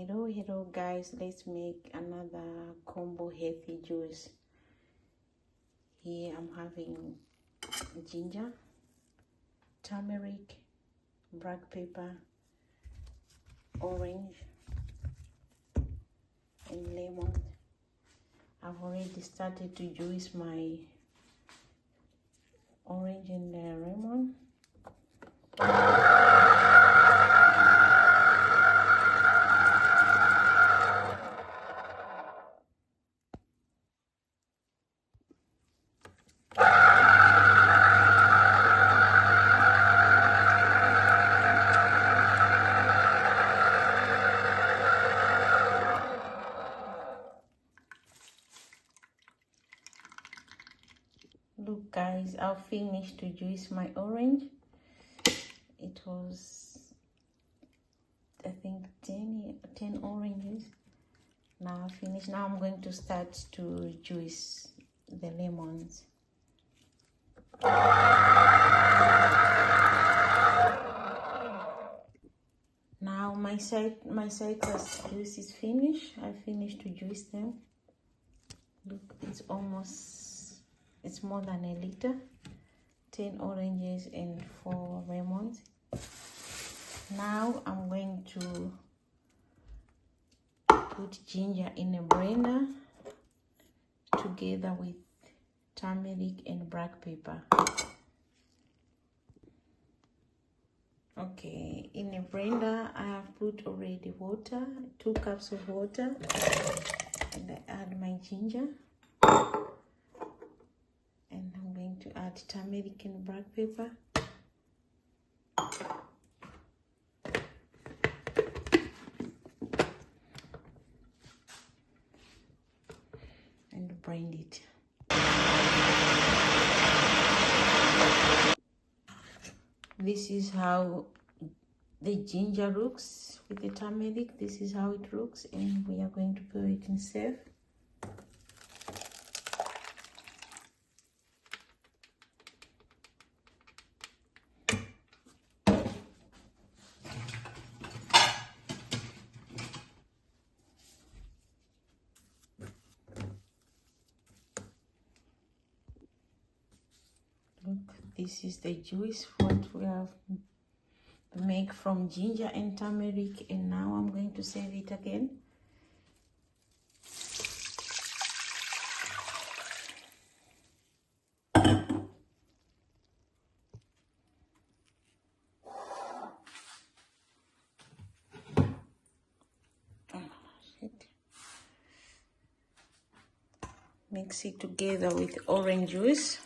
Hello guys, let's make another combo healthy juice. Here I'm having ginger, turmeric, black pepper, orange and lemon. I've already started to juice my orange and lemon. Look guys, I've finished to juice my orange. It was, I think, 10 oranges. Now I finished. Now I'm going to start to juice the lemons. Now my citrus juice is finished. I finished to juice them. Look, it's more than a liter. 10 oranges and 4 lemons. Now I'm going to put ginger in a blender together with turmeric and black pepper. Okay, in a blender I have put already water, 2 cups of water, and I add my ginger. And I'm going to add turmeric and black pepper. And blend it. This is how the ginger looks with the turmeric. This is how it looks, and we are going to put it in safe. Look, this is the juice what we have made from ginger and turmeric, and now I'm going to save it again. Mix it together with orange juice.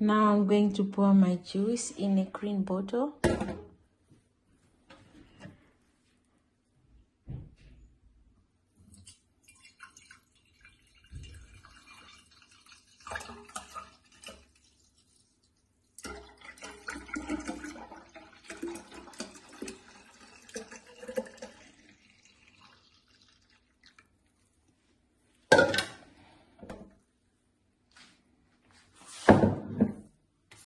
Now I'm going to pour my juice in a clean bottle.